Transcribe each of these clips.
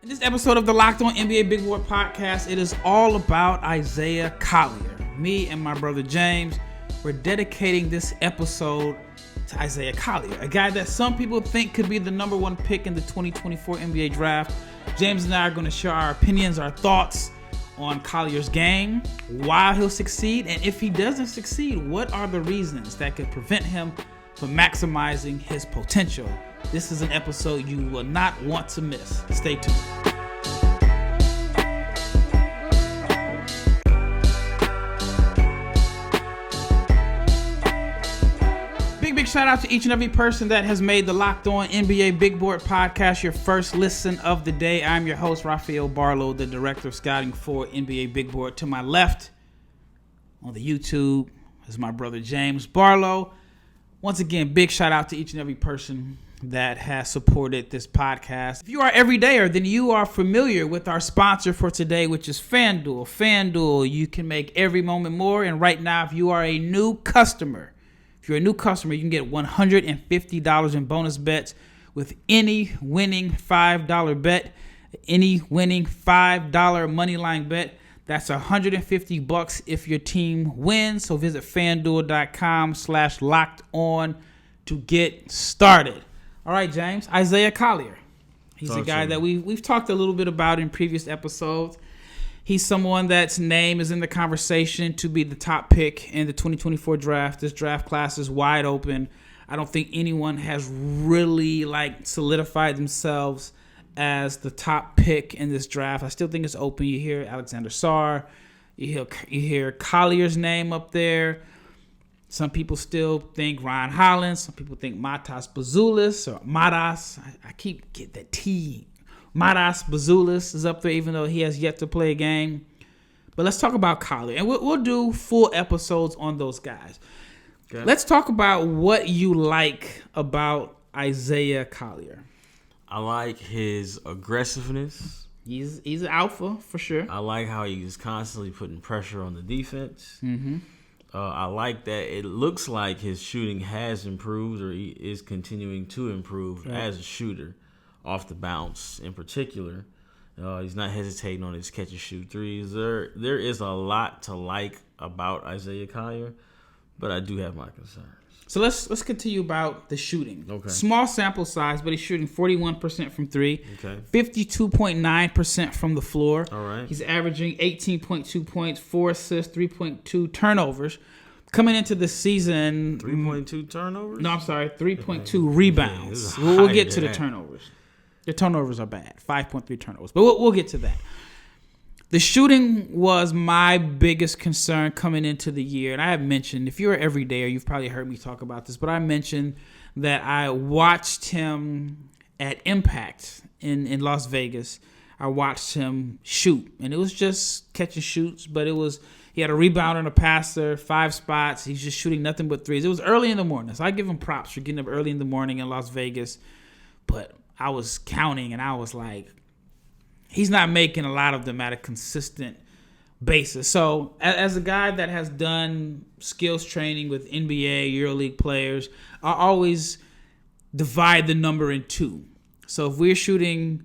In this episode of the Locked On NBA Big Board Podcast, it is all about Isaiah Collier. Me and my brother James, we're dedicating this episode to Isaiah Collier, a guy that some people think could be the number one pick in the 2024 NBA Draft. James and I are going to share our opinions, our thoughts on Collier's game, why he'll succeed, and if he doesn't succeed, what are the reasons that could prevent him from maximizing his potential. This is an episode you will not want to miss. Stay tuned. Big shout out to each and every person that has made the Locked On NBA Big Board Podcast your first listen of the day. I'm your host, Rafael Barlowe, the director of scouting for NBA Big Board. To my left on the YouTube is my brother James Barlowe. Once again, big shout out to each and every person that has supported this podcast. If you are everydayer, then you are familiar with our sponsor for today, which is FanDuel. FanDuel, you can make every moment more. And right now, if you are a new customer, you can get $150 in bonus bets with any winning $5 bet, any winning $5 moneyline bet. That's $150 if your team wins. So visit FanDuel.com/locked-on to get started. All right, James. Isaiah Collier. He's a guy that we've talked a little bit about in previous episodes. He's someone that's name is in the conversation to be the top pick in the 2024 draft. This draft class is wide open. I don't think anyone has really solidified themselves as the top pick in this draft. I still think it's open. You hear Alexander Sarr. You hear Collier's name up there. Some people still think Ryan Hollins. Some people think Matas Buzelis or Matas. I keep getting that T. Matas Buzelis is up there, even though he has yet to play a game. But let's talk about Collier. And we'll do full episodes on those guys. Okay. Let's talk about what you like about Isaiah Collier. I like his aggressiveness. He's an alpha for sure. I like how he's constantly putting pressure on the defense. Mm-hmm. I like that it looks like his shooting has improved, or he is continuing to improve as a shooter off the bounce in particular. He's not hesitating on his catch and shoot threes. There is a lot to like about Isaiah Collier, but I do have my concerns. So let's continue about the shooting. Okay. Small sample size, but he's shooting 41% from three. Okay. 52.9% from the floor. All right. He's averaging 18.2 points, 4 assists, 3.2 turnovers. Coming into the season, 3.2 turnovers? No, I'm sorry, 3.2 rebounds. We'll get to the turnovers. The turnovers are bad. 5.3 turnovers, but we'll get to that. The shooting was my biggest concern coming into the year. And I have mentioned, if you're every day, or you've probably heard me talk about this, but I mentioned that I watched him at Impact in Las Vegas. I watched him shoot, and it was just catch and shoots, but he had a rebound and a passer, 5 spots. He's just shooting nothing but threes. It was early in the morning, so I give him props for getting up early in the morning in Las Vegas. But I was counting, and I was like, he's not making a lot of them at a consistent basis. So as a guy that has done skills training with NBA, EuroLeague players, I always divide the number in 2. So if we're shooting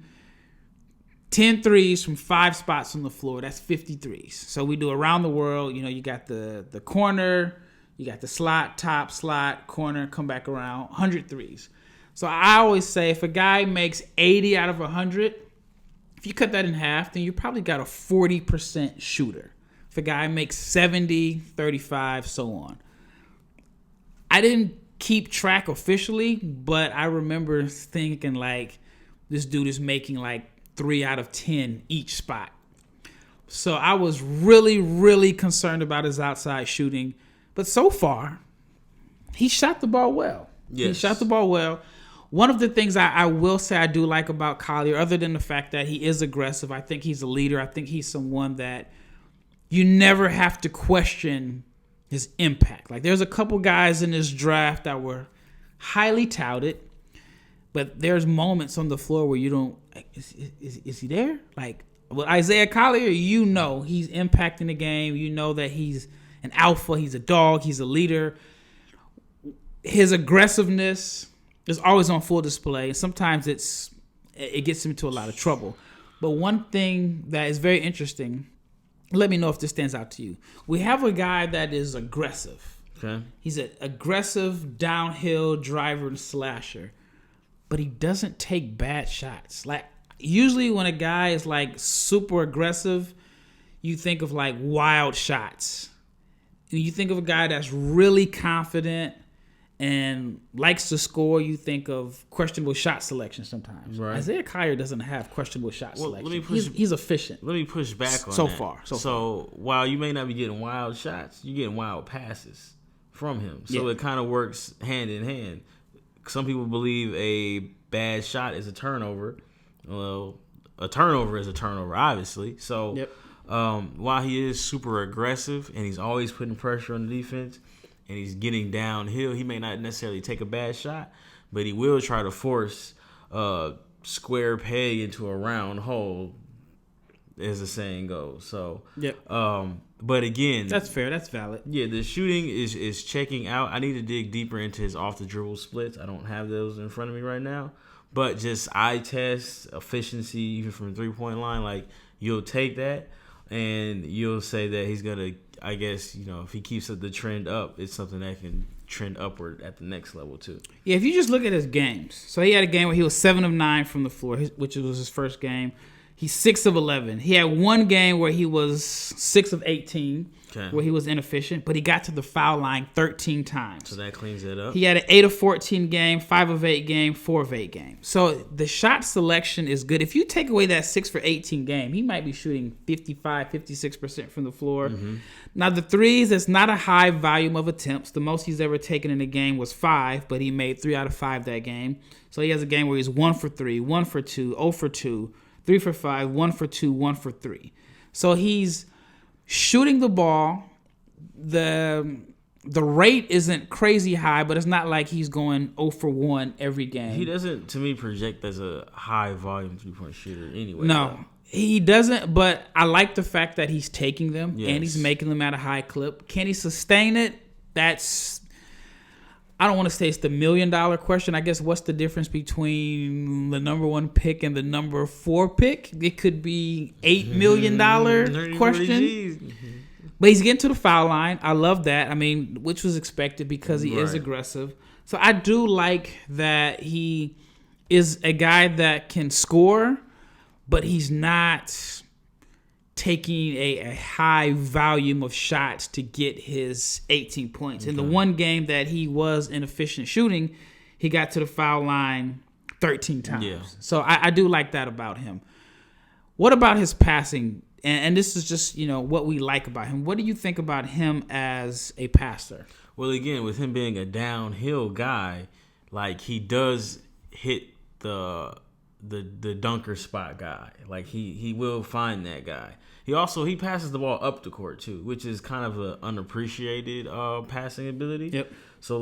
10 threes from 5 spots on the floor, that's 50 threes. So we do around the world. You got the corner, you got the slot, top, slot, corner, come back around, 100 threes. So I always say if a guy makes 80 out of 100, if you cut that in half, then you probably got a 40% shooter. If a guy makes 70, 35, so on. I didn't keep track officially, but I remember thinking this dude is making 3 out of 10 each spot. So I was really, really concerned about his outside shooting. But so far, he shot the ball well. Yes. He shot the ball well. One of the things I will say I do like about Collier, other than the fact that he is aggressive, I think he's a leader. I think he's someone that you never have to question his impact. There's a couple guys in this draft that were highly touted, but there's moments on the floor where you don't, is he there? With Isaiah Collier, he's impacting the game. You know that he's an alpha, he's a dog, he's a leader. His aggressiveness is always on full display. Sometimes it gets him into a lot of trouble. But one thing that is very interesting, let me know if this stands out to you. We have a guy that is aggressive. Okay. He's an aggressive downhill driver and slasher, but he doesn't take bad shots. Like, usually when a guy is like super aggressive, you think of like wild shots. You think of a guy that's really confident and likes to score, you think of questionable shot selection sometimes. Right. Isaiah Collier doesn't have questionable shot selection. He's efficient. Let me push back on so that. far. So while you may not be getting wild shots, you're getting wild passes from him. So it kind of works hand in hand. Some people believe a bad shot is a turnover. Well, a turnover is a turnover, obviously. So while he is super aggressive and he's always putting pressure on the defense, and he's getting downhill, he may not necessarily take a bad shot, but he will try to force a square peg into a round hole, as the saying goes. So, but again, that's fair. That's valid. Yeah, the shooting is checking out. I need to dig deeper into his off the dribble splits. I don't have those in front of me right now, but just eye test efficiency, even from the 3-point line, like you'll take that and you'll say that he's gonna. I guess, if he keeps the trend up, it's something that can trend upward at the next level too. Yeah, if you just look at his games. So he had a game where he was 7 of 9 from the floor, which was his first game. He's 6 of 11. He had one game where he was 6 of 18, where he was inefficient, but he got to the foul line 13 times. So that cleans it up. He had an 8 of 14 game, 5 of 8 game, 4 of 8 game. So the shot selection is good. If you take away that 6 for 18 game, he might be shooting 55, 56% from the floor. Mm-hmm. Now the threes, it's not a high volume of attempts. The most he's ever taken in a game was 5, but he made 3 out of 5 that game. So he has a game where he's 1 for 3, 1 for 2, 0 for 2, 3 for 5, 1 for 2, 1 for 3. So he's shooting the ball. The rate isn't crazy high, but it's not like he's going 0 for 1 every game. He doesn't, to me, project as a high volume 3-point shooter anyway. No, he doesn't, but I like the fact that he's taking them and he's making them at a high clip. Can he sustain it? I don't want to say it's the $1 million question. I guess what's the difference between the number 1 pick and the number 4 pick? It could be $8 million question. But he's getting to the foul line. I love that. I mean, which was expected because he is aggressive. So I do like that he is a guy that can score, but he's not taking a high volume of shots to get his 18 points. In the one game that he was inefficient shooting, he got to the foul line 13 times. Yeah. So I do like that about him. What about his passing? And this is just, what we like about him. What do you think about him as a passer? Well, again, with him being a downhill guy, like he does hit the dunker spot guy. Like he will find that guy. He passes the ball up the court too, which is kind of an unappreciated passing ability. Yep. So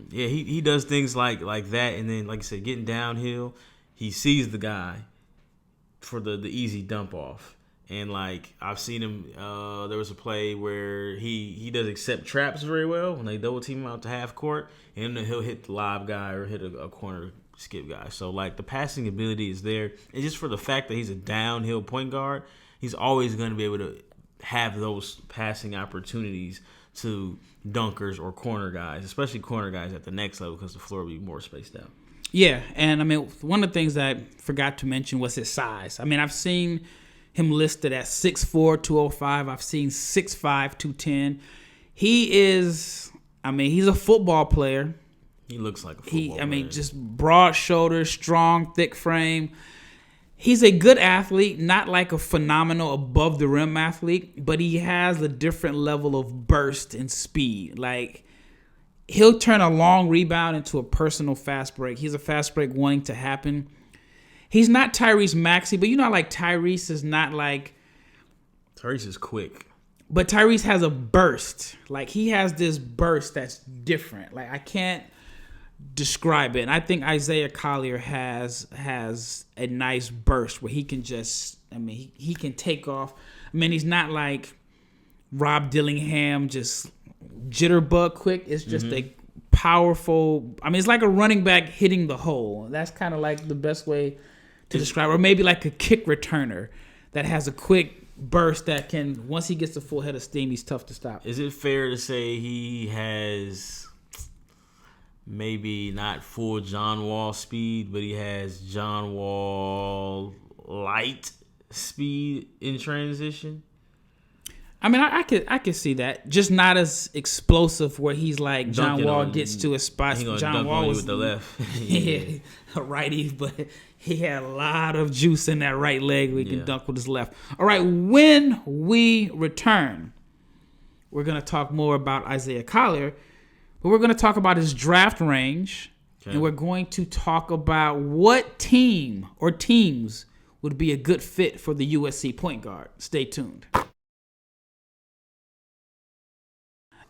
he does things like that, and then like I said, getting downhill, he sees the guy for the easy dump off. And like I've seen him, there was a play where he does accept traps very well when they double team him out to half court, and then he'll hit the lob guy or hit a corner skip guy. So like the passing ability is there, and just for the fact that he's a downhill point guard, he's always going to be able to have those passing opportunities to dunkers or corner guys, especially corner guys at the next level because the floor will be more spaced out. Yeah, and I mean, one of the things that I forgot to mention was his size. I mean, I've seen him listed at 6'4", 205. I've seen 6'5", 210. He's a football player. He looks like a football player. Just broad shoulders, strong, thick frame. He's a good athlete, not like a phenomenal above the rim athlete, but he has a different level of burst and speed. Like, he'll turn a long rebound into a personal fast break. He's a fast break wanting to happen. He's not Tyrese Maxey, but Tyrese is not like... Tyrese is quick. But Tyrese has a burst. Like, he has this burst that's different. Like, I can't describe it. And I think Isaiah Collier has a nice burst where he can just... he can take off. He's not like Rob Dillingham, just jitterbug quick. It's just a powerful... it's like a running back hitting the hole. That's kind of like the best way to describe, or maybe like a kick returner that has a quick burst that can, once he gets a full head of steam, he's tough to stop. Is it fair to say he has maybe not full John Wall speed, but he has John Wall light speed in transition? I mean, I could see that. Just not as explosive where he's like John Wall gets to a spot. John Wall was with the left. Yeah, a righty, but he had a lot of juice in that right leg where he can dunk with his left. All right, when we return, we're going to talk more about Isaiah Collier, but we're going to talk about his draft range, and we're going to talk about what team or teams would be a good fit for the USC point guard. Stay tuned.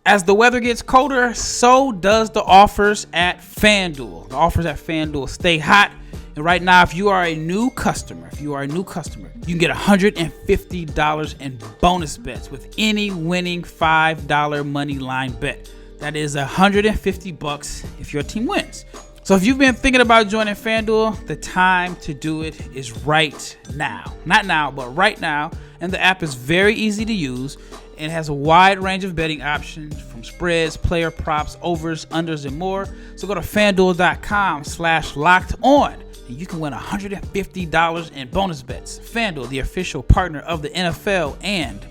As the weather gets colder, so does the offers at FanDuel. The offers at FanDuel stay hot. And right now, if you are a new customer, you can get $150 in bonus bets with any winning $5 money line bet. That is $150 if your team wins. So if you've been thinking about joining FanDuel, the time to do it is right now. Not now, but right now. And the app is very easy to use. It has a wide range of betting options from spreads, player props, overs, unders, and more. So go to FanDuel.com/locked-on and you can win $150 in bonus bets. FanDuel, the official partner of the NFL and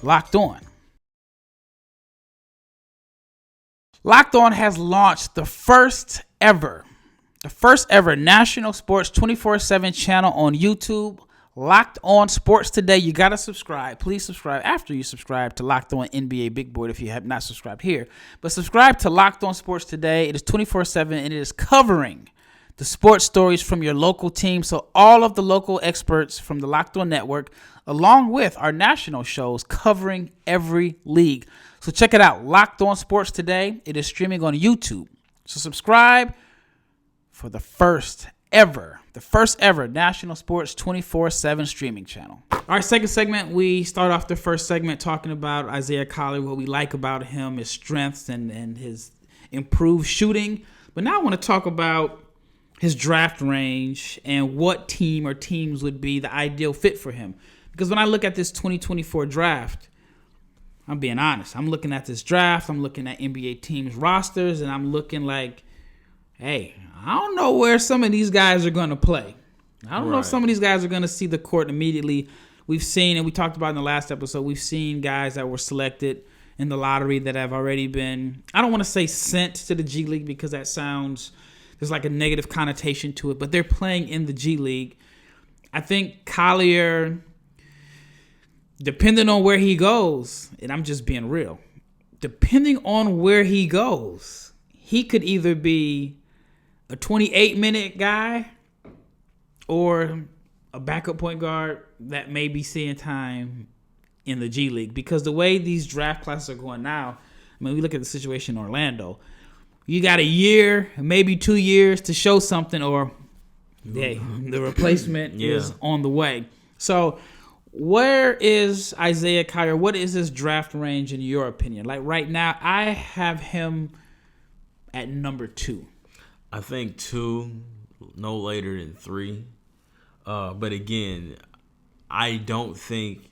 Locked On. Locked On has launched the first ever national sports 24/7 channel on YouTube. Locked On Sports Today. You got to subscribe. Please subscribe after you subscribe to Locked On NBA Big Board if you have not subscribed here. But subscribe to Locked On Sports Today. It is 24/7 and it is covering the sports stories from your local team. So all of the local experts from the Locked On Network, along with our national shows covering every league. So check it out. Locked On Sports Today. It is streaming on YouTube. So subscribe for the first ever national sports 24/7 streaming channel. All right, second segment. We start off the first segment talking about Isaiah Collier, what we like about him, his strengths and his improved shooting. But now I want to talk about his draft range and what team or teams would be the ideal fit for him. Because when I look at this 2024 draft, I'm being honest. I'm looking at this draft. I'm looking at NBA teams' rosters, and I'm looking like, hey, I don't know where some of these guys are going to play. I don't know if some of these guys are going to see the court immediately. We've seen, and we talked about in the last episode, we've seen guys that were selected in the lottery that have already been, I don't want to say sent to the G League because that sounds, there's like a negative connotation to it, but they're playing in the G League. I think Collier, depending on where he goes, and I'm just being real, depending on where he goes, he could either be a 28-minute guy or a backup point guard that may be seeing time in the G League. Because the way these draft classes are going now, I mean, we look at the situation in Orlando. You got a year, maybe 2 years to show something, or hey, the replacement is on the way. So where is Isaiah Collier? What is his draft range in your opinion? Like right now, I have him at number 2. I think 2, no later than 3. But again, I don't think.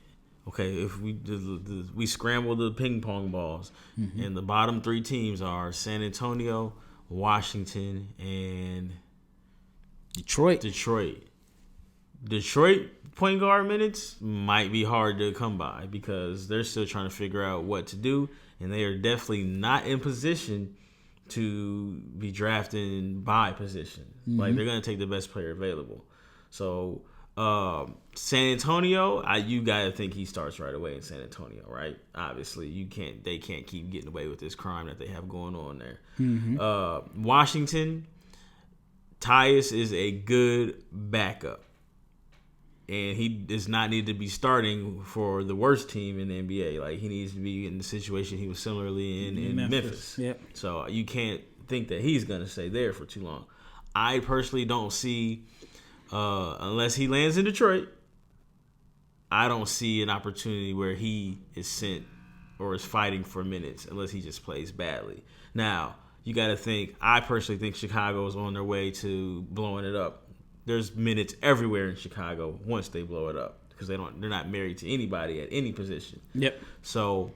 Okay, if we scramble the ping pong balls, and the bottom 3 teams are San Antonio, Washington, and Detroit. Detroit point guard minutes might be hard to come by because they're still trying to figure out what to do, and they are definitely not in position to be drafting by position. Like, they're going to take the best player available. So San Antonio, you got to think he starts right away in San Antonio, right? Obviously, they can't keep getting away with this crime that they have going on there. Washington, Tyus is a good backup, and he does not need to be starting for the worst team in the NBA. Like, he needs to be in the situation he was similarly in Memphis. Yep. So you can't think that he's going to stay there for too long. I personally don't see, unless he lands in Detroit, I don't see an opportunity where he is sent or is fighting for minutes unless he just plays badly. Now, you got to think, I personally think Chicago is on their way to blowing it up there's minutes everywhere in Chicago once they blow it up because they're not married to anybody at any position. Yep. So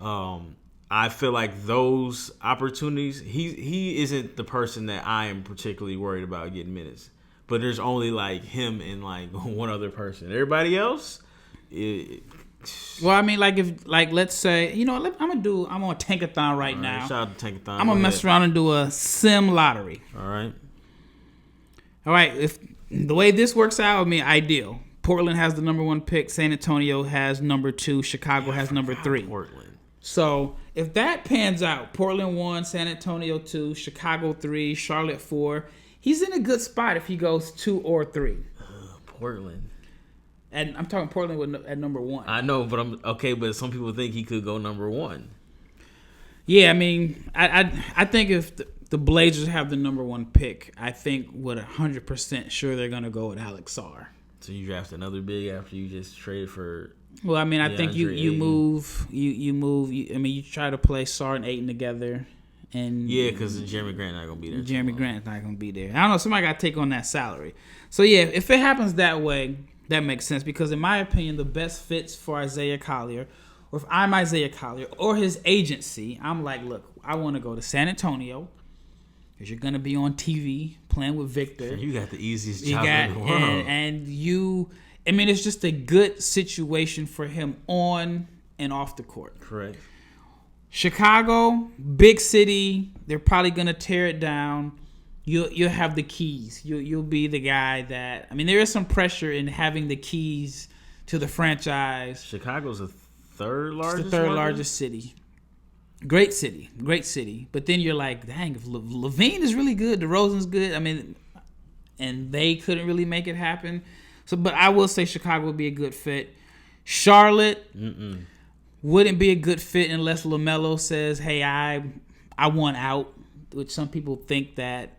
I feel like those opportunities, he isn't the person that I am particularly worried about getting minutes. But there's only like him and like one other person. Everybody else. Well, I mean, let's say, I'm on Tankathon right now. Shout out to Tankathon. I'm gonna mess around and do a sim lottery. All right. If the way this works out, I mean, ideal. Portland has the number 1 pick. San Antonio has number 2. Chicago has number 3. Portland. So if that pans out, Portland 1, San Antonio 2, Chicago 3, Charlotte 4. He's in a good spot if he goes 2 or 3. Portland. And I'm talking Portland at number 1. I know, but I'm okay. But some people think he could go number 1. Yeah, I mean, I think if the Blazers have the number 1 pick, I think with 100% sure they're gonna go with Alex Sarr. So you draft another big after you just traded for. Well, I mean, I think you move. You try to play Sarr and Ayton together. And yeah, because Jeremy Grant not gonna be there. Jeremy Grant's not gonna be there. I don't know. Somebody got to take on that salary. So yeah, if it happens that way, that makes sense. Because in my opinion, the best fits for Isaiah Collier, or if I'm Isaiah Collier or his agency, I'm like, look, I want to go to San Antonio because you're gonna be on TV playing with Victor. You got the easiest job in the world, and you. I mean, it's just a good situation for him on and off the court. Correct. Chicago, big city. They're probably gonna tear it down. You'll have the keys. You'll be the guy that. I mean, there is some pressure in having the keys to the franchise. Chicago's the third largest. It's the third largest city. Great city. But then you're like, dang, if Levine is really good, DeRozan's good. I mean, and they couldn't really make it happen. So, but I will say Chicago would be a good fit. Charlotte. Wouldn't be a good fit unless LaMelo says, hey, I want out, which some people think that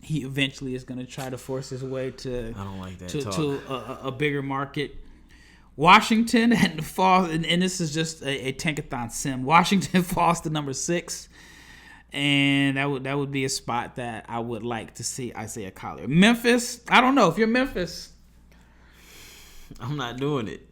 he eventually is going to try to force his way to I don't like that to a bigger market. Washington and falls, and this is just a Tankathon sim. Washington falls to number 6, and that would be a spot that I would like to see Isaiah Collier. Memphis, I don't know if you're Memphis. I'm not doing it.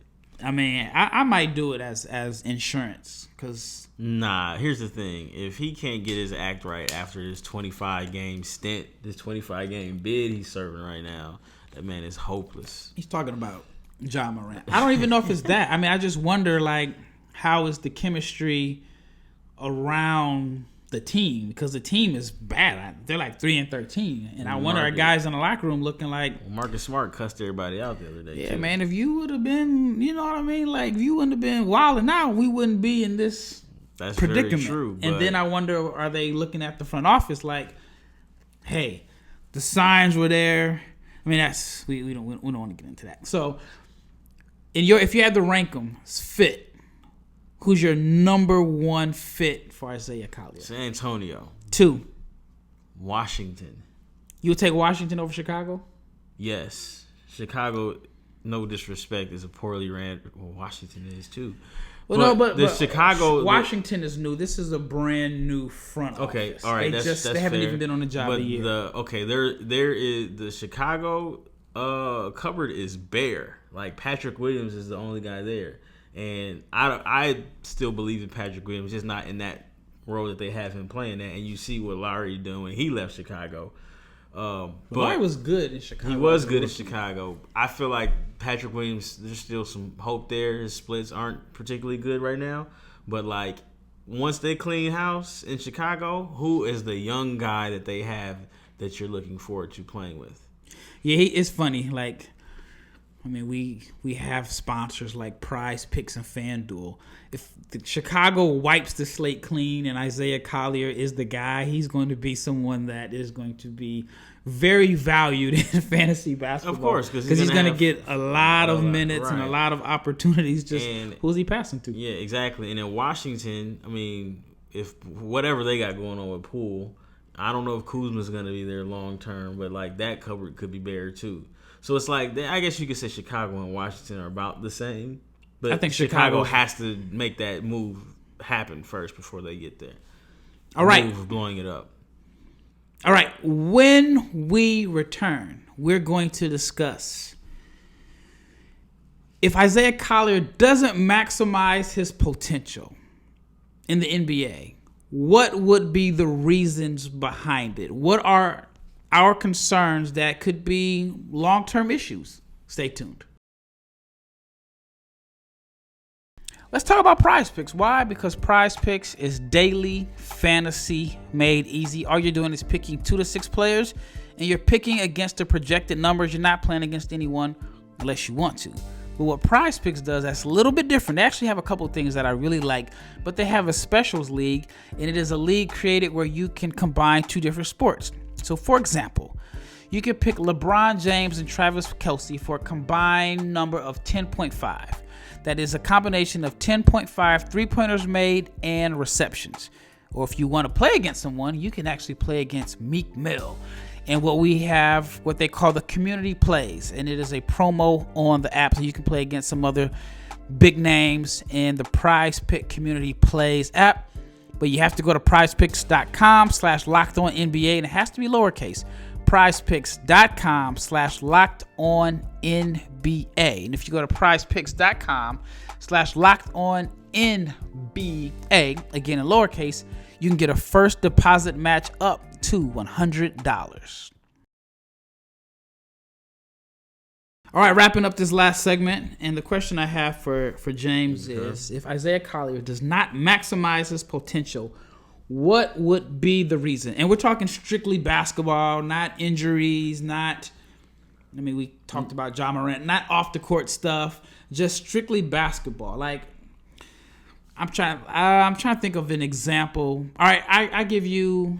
I mean, I might do it as insurance because. Nah, here's the thing. If he can't get his act right after this 25-game stint, this 25-game bid he's serving right now, that man is hopeless. He's talking about Ja Morant. I don't even know if it's that. I mean, I just wonder, like, how is the chemistry around the team? Because the team is bad. They're like 3-13, and I wonder our guys in the locker room looking like. Well, Marcus Smart cussed everybody out the other day. Yeah, too. man. If you would have been, you know what I mean? Like, if you wouldn't have been wilding out, we wouldn't be in this. That's predicament. Very true. And then I wonder, are they looking at the front office like, hey, the signs were there. I mean, that's we don't want to get into that. So, if you had to rank them fit, who's your number 1 fit for Isaiah Collier? San Antonio. 2. Washington. You would take Washington over Chicago? Yes. Chicago, no disrespect, is a poorly ran. Well, Washington is too. Well, but Chicago, Washington is new. This is a brand new front okay, office. All right, they haven't even been on the job a year. There is the Chicago cupboard is bare. Like Patrick Williams is the only guy there, and I still believe in Patrick Williams, just not in that role that they have him playing at. And you see what Lowry doing. He left Chicago. But Lowry was good in Chicago. He was good in Chicago. I feel like Patrick Williams, there's still some hope there. His splits aren't particularly good right now. But, like, once they clean house in Chicago, who is the young guy that they have that you're looking forward to playing with? Yeah, it's funny. Like, I mean, we have sponsors like Prize Picks and FanDuel. If the Chicago wipes the slate clean and Isaiah Collier is the guy, he's going to be someone that is going to be very valued in fantasy basketball. Of course, because he's going to get a lot of minutes and a lot of opportunities. Who's he passing to? Yeah, exactly. And in Washington, I mean, if whatever they got going on with Poole, I don't know if Kuzma's going to be there long term, but like that cupboard could be bare too. So it's like, I guess you could say Chicago and Washington are about the same. But I think Chicago has to make that move happen first before they get there. All right. Move of blowing it up. All right. When we return, we're going to discuss if Isaiah Collier doesn't maximize his potential in the NBA, what would be the reasons behind it? What are our concerns that could be long-term issues? Stay tuned. Let's talk about Prize Picks. Why? Because Prize Picks is daily fantasy made easy. All you're doing is picking 2 to 6 players, and you're picking against the projected numbers. You're not playing against anyone unless you want to. But what Prize Picks does, that's a little bit different. They actually have a couple of things that I really like, but they have a specials league, and it is a league created where you can combine 2 different sports. So, for example, you can pick LeBron James and Travis Kelce for a combined number of 10.5. That is a combination of 10.5 three-pointers made and receptions. Or if you want to play against someone, you can actually play against Meek Mill. And we have what they call the community plays. And it is a promo on the app, so you can play against some other big names in the Prize Pick community plays app. But you have to go to prizepicks.com/LockedOnNBA, and it has to be lowercase. prizepicks.com/LockedOnNBA. And if you go to prizepicks.com/LockedOnNBA, again in lowercase, you can get a first deposit match up to $100. All right, wrapping up this last segment, and the question I have for James is, if Isaiah Collier does not maximize his potential, what would be the reason? And we're talking strictly basketball, not injuries, we talked about Ja Morant, not off the court stuff, just strictly basketball. Like, I'm trying to think of an example. All right, I give you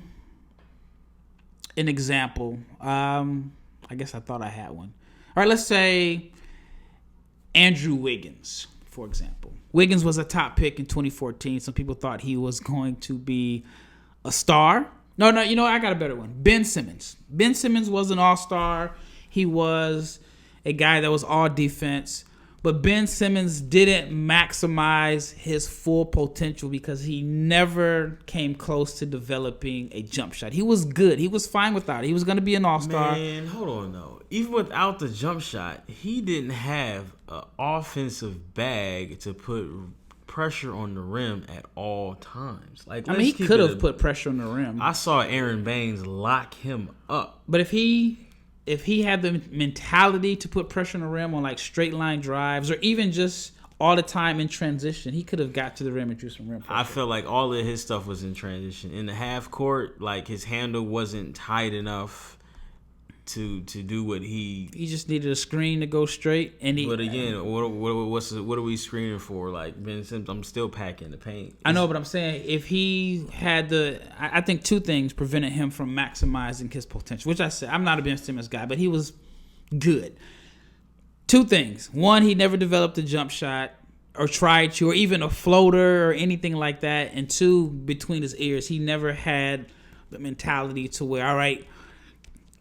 an example. I guess I thought I had one. All right, let's say Andrew Wiggins, for example. Wiggins was a top pick in 2014. Some people thought he was going to be a star. No, I got a better one. Ben Simmons. Ben Simmons was an all-star. He was a guy that was all defense. But Ben Simmons didn't maximize his full potential because he never came close to developing a jump shot. He was good. He was fine without it. He was going to be an all-star. Man, hold on, though. Even without the jump shot, he didn't have an offensive bag to put pressure on the rim at all times. He could have put pressure on the rim. I saw Aaron Baines lock him up. But if he had the mentality to put pressure on the rim on like straight line drives or even just all the time in transition, he could have got to the rim and drew some rim pressure. I felt like all of his stuff was in transition. In the half court, like his handle wasn't tight enough to do what he just needed a screen to go straight. But again, what are we screening for? Like Ben Simmons, I'm still packing the paint. I know, but I'm saying if he had I think 2 things prevented him from maximizing his potential, which I said, I'm not a Ben Simmons guy, but he was good. 2 things. 1, he never developed a jump shot or tried to, or even a floater or anything like that. And 2, between his ears, he never had the mentality to where, all right,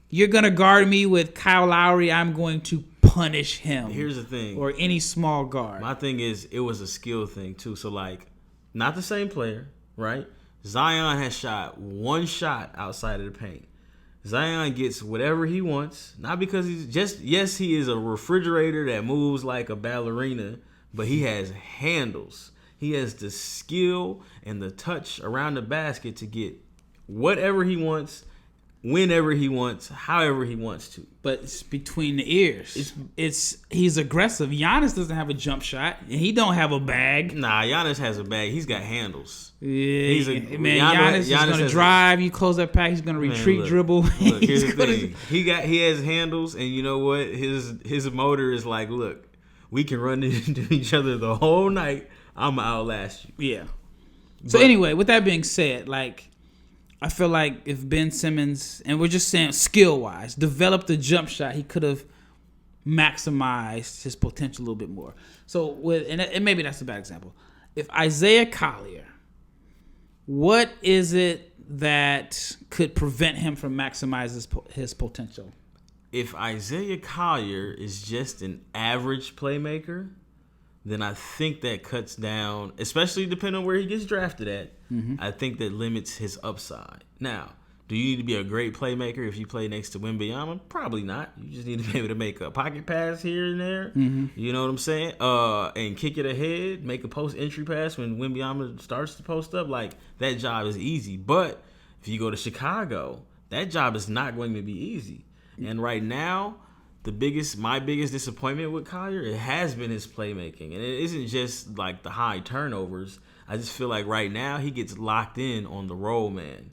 you're going to guard me with Kyle Lowry, I'm going to punish him. Here's the thing. Or any small guard. My thing is, it was a skill thing, too. So, like, not the same player, right? Zion has shot 1 shot outside of the paint. Zion gets whatever he wants. Not because yes, he is a refrigerator that moves like a ballerina, but he has handles. He has the skill and the touch around the basket to get whatever he wants, whenever he wants, however he wants to. But it's between the ears. He's aggressive. Giannis doesn't have a jump shot, and he don't have a bag. Nah, Giannis has a bag. He's got handles. Yeah, Giannis is going to drive. You close that pack, he's going to retreat, dribble. Look, here's the thing. He has handles, and you know what? His motor is like, look, we can run into each other the whole night. I'm going to outlast you. Yeah. So anyway, with that being said, like, I feel like if Ben Simmons, and we're just saying skill-wise, developed a jump shot, he could have maximized his potential a little bit more. So, and maybe that's a bad example. If Isaiah Collier, what is it that could prevent him from maximizing his potential? If Isaiah Collier is just an average playmaker, then I think that cuts down, especially depending on where he gets drafted at, I think that limits his upside. Now, Do you need to be a great playmaker if you play next to Wembanyama? Probably not. You just need to be able to make a pocket pass here and there. Mm-hmm. You know what I'm saying? And kick it ahead, make a post entry pass when Wembanyama starts to post up. Like, that job is easy. But if you go to Chicago, that job is not going to be easy. And right now, my biggest disappointment with Collier, it has been his playmaking. And it isn't just like the high turnovers. I just feel like right now he gets locked in on the roll man.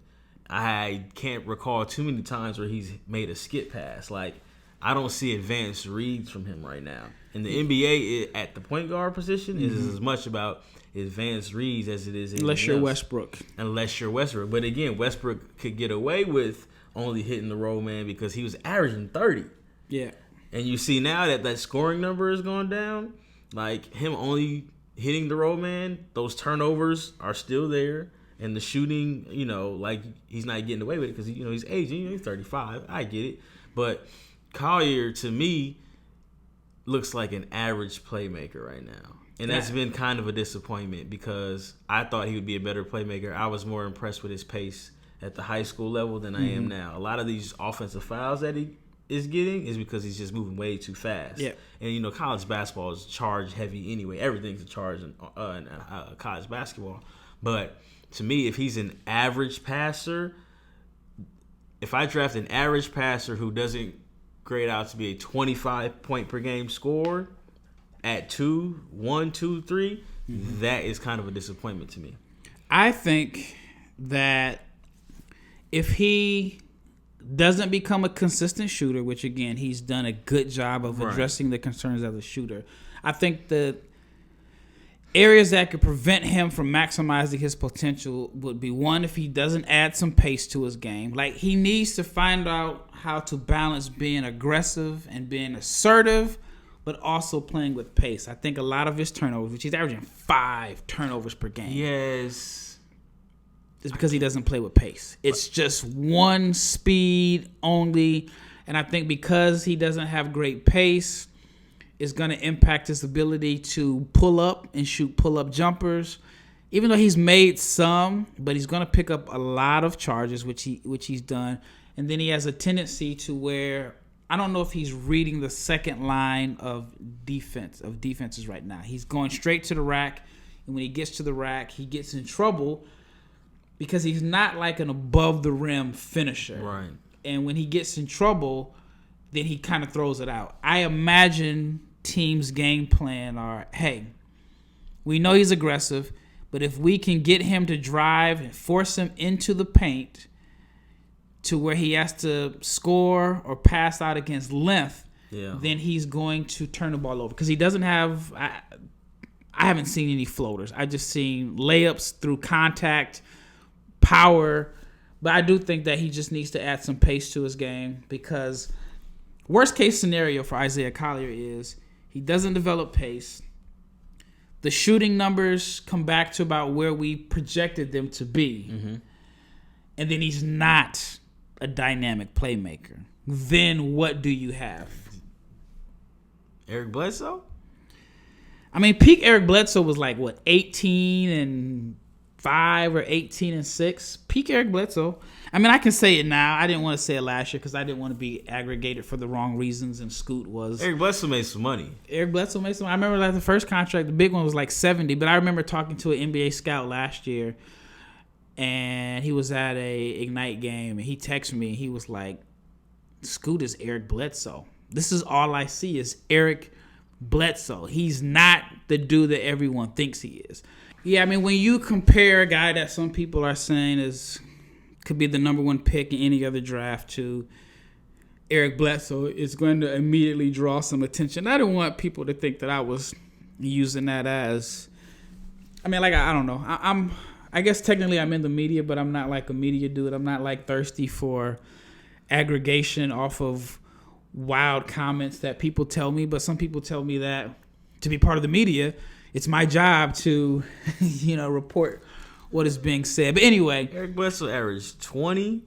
I can't recall too many times where he's made a skip pass. Like, I don't see advanced reads from him right now. In the NBA, at the point guard position, is as much about advanced reads as it is unless you're Westbrook. Unless you're Westbrook. But again, Westbrook could get away with only hitting the roll man because he was averaging 30. Yeah. And you see now that scoring number is going down, like him only hitting the roll man, those turnovers are still there. And the shooting, like he's not getting away with it because he's aging. He's 35. I get it, but Collier to me looks like an average playmaker right now, and that's been kind of a disappointment because I thought he would be a better playmaker. I was more impressed with his pace at the high school level than I am now. A lot of these offensive fouls that he is getting is because he's just moving way too fast. Yeah. And college basketball is charge heavy anyway. Everything's a charge in college basketball, but to me, if he's an average passer, if I draft an average passer who doesn't grade out to be a 25 point per game scorer at 1, 2, 3, that is kind of a disappointment to me. I think that if he doesn't become a consistent shooter, which again, he's done a good job of addressing the concerns of the shooter, I think the areas that could prevent him from maximizing his potential would be, one, if he doesn't add some pace to his game. Like, he needs to find out how to balance being aggressive and being assertive, but also playing with pace. I think a lot of his turnovers, which he's averaging 5 turnovers per game. Yes. It's because he doesn't play with pace. It's just one speed only. And I think because he doesn't have great pace, is going to impact his ability to pull up and shoot pull-up jumpers. Even though he's made some, but he's going to pick up a lot of charges, which he's done. And then he has a tendency to where, I don't know if he's reading the second line of defenses right now. He's going straight to the rack, and when he gets to the rack, he gets in trouble because he's not like an above-the-rim finisher. Right. And when he gets in trouble, then he kind of throws it out. I imagine teams' game plan are, hey, we know he's aggressive, but if we can get him to drive and force him into the paint to where he has to score or pass out against length, then he's going to turn the ball over. Because he doesn't have, I haven't seen any floaters. I just seen layups through contact, power. But I do think that he just needs to add some pace to his game, because worst case scenario for Isaiah Collier is he doesn't develop pace. The shooting numbers come back to about where we projected them to be. Mm-hmm. And then he's not a dynamic playmaker. Then what do you have? Eric Bledsoe? I mean, peak Eric Bledsoe was like, 18-5 or 18-6? Peak Eric Bledsoe. I mean, I can say it now. I didn't want to say it last year because I didn't want to be aggregated for the wrong reasons, and Scoot was. Eric Bledsoe made some money. Eric Bledsoe made some money. I remember like the first contract, the big one was like 70, but I remember talking to an NBA scout last year, and he was at a Ignite game, and he texted me, and he was like, Scoot is Eric Bledsoe. This is all I see is Eric Bledsoe. He's not the dude that everyone thinks he is. Yeah, I mean, when you compare a guy that some people are saying could be the number one pick in any other draft to Eric Bledsoe, it's going to immediately draw some attention. I don't want people to think that I was using that as, I mean, like, I don't know. I guess technically I'm in the media, but I'm not like a media dude. I'm not like thirsty for aggregation off of wild comments that people tell me. But some people tell me that to be part of the media, it's my job to, report what is being said. But anyway, Eric Bledsoe averaged 20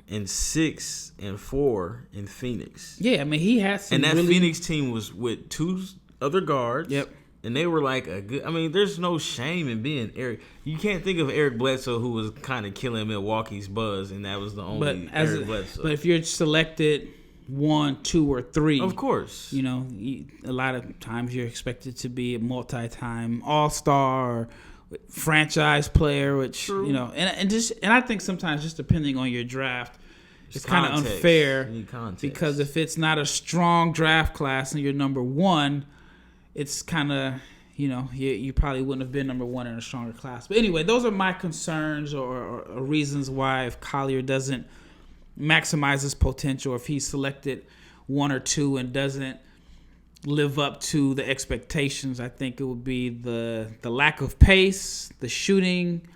and 6 and 4 in Phoenix. Yeah, I mean, he had some. And that Phoenix team was with 2 other guards. Yep. And they were like a good. I mean, there's no shame in being Eric. You can't think of Eric Bledsoe, who was kind of killing Milwaukee's buzz, and that was the only Eric Bledsoe. But if you're selected 1, 2, or 3, of course, a lot of times you're expected to be a multi-time All-Star or franchise player, which and I think sometimes just depending on your draft, it's kind of unfair because if it's not a strong draft class and you're number 1. It's kind of, you probably wouldn't have been number 1 in a stronger class. But anyway, those are my concerns or reasons why if Collier doesn't maximize his potential, if he's selected 1 or 2 and doesn't live up to the expectations, I think it would be the lack of pace, the shooting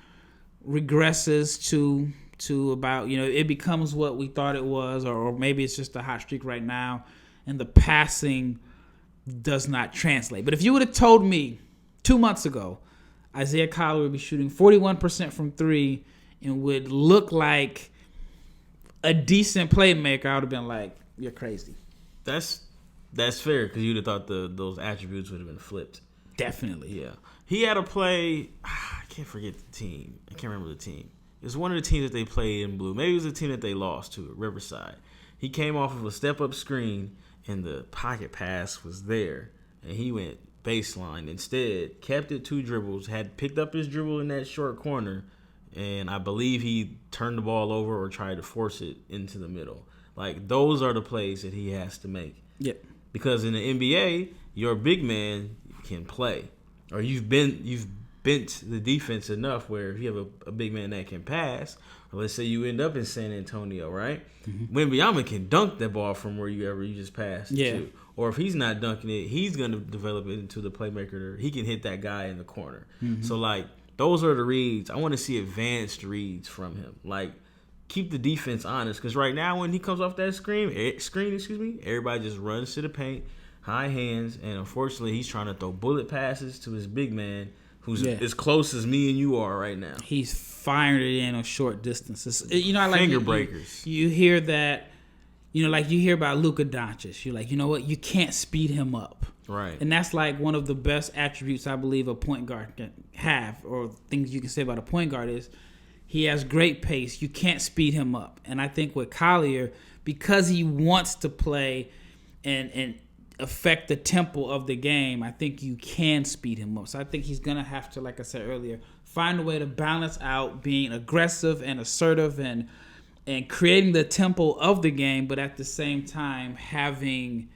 regresses to about, it becomes what we thought it was, or maybe it's just a hot streak right now, and the passing does not translate. But if you would have told me 2 months ago Isaiah Collier would be shooting 41% from 3 and would look like a decent playmaker, I would have been like, you're crazy. That's fair, because you'd have thought those attributes would have been flipped. Definitely. Yeah. He had a play, I can't forget the team. I can't remember the team. It's one of the teams that they played in blue. Maybe it was the team that they lost to at Riverside. He came off of a step-up screen, and the pocket pass was there, and he went baseline. Instead, kept it 2 dribbles, had picked up his dribble in that short corner, and I believe he turned the ball over or tried to force it into the middle. Like, those are the plays that he has to make. Yep. Because in the NBA, your big man can play, or you've bent the defense enough where if you have a big man that can pass, or let's say you end up in San Antonio, right? Mm-hmm. Wembanyama can dunk that ball from where you just passed to. Or if he's not dunking it, he's going to develop it into the playmaker. He can hit that guy in the corner. Mm-hmm. So, like, those are the reads. I want to see advanced reads from him. Like, keep the defense honest. Because right now when he comes off that screen, everybody just runs to the paint, high hands, and unfortunately he's trying to throw bullet passes to his big man who's as close as me and you are right now. He's firing it in on short distances. Finger breakers. You hear that, like you hear about Luka Doncic. You're like, you know what? You can't speed him up. Right. And that's like one of the best attributes I believe a point guard can have, or things you can say about a point guard is he has great pace. You can't speed him up. And I think with Collier, because he wants to play and affect the tempo of the game, I think you can speed him up. So I think he's going to have to, like I said earlier, find a way to balance out being aggressive and assertive and creating the tempo of the game, but at the same time having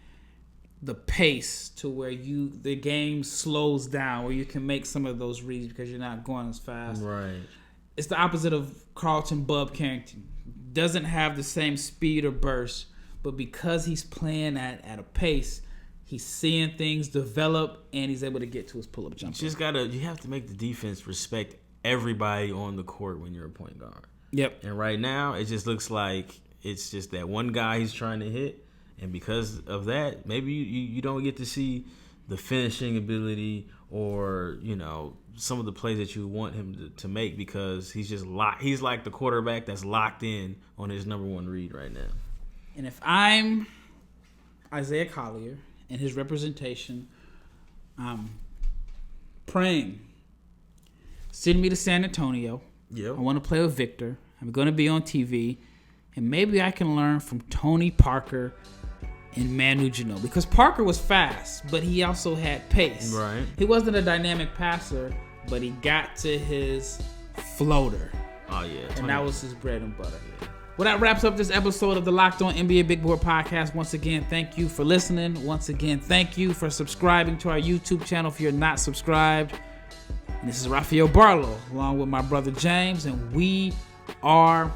the pace to where the game slows down, where you can make some of those reads because you're not going as fast. Right. It's the opposite of Carlton Bub Carrington. Doesn't have the same speed or burst, but because he's playing at a pace, he's seeing things develop, and he's able to get to his pull-up jumper. You have to make the defense respect everybody on the court when you're a point guard. Yep. And right now, it just looks like it's just that one guy he's trying to hit, and because of that, maybe you don't get to see the finishing ability or, some of the plays that you want him to make because he's just locked. He's like the quarterback that's locked in on his number 1 read right now. And if I'm Isaiah Collier and his representation, I'm praying, send me to San Antonio. Yep. I want to play with Victor. I'm going to be on TV. And maybe I can learn from Tony Parker and Manu Ginobili. Because Parker was fast, but he also had pace. Right. He wasn't a dynamic passer, but he got to his floater. Oh, yeah. And that was his bread and butter. Yeah. Well, that wraps up this episode of the Locked On NBA Big Board Podcast. Once again, thank you for listening. Once again, thank you for subscribing to our YouTube channel if you're not subscribed. And this is Rafael Barlowe, along with my brother James, and we are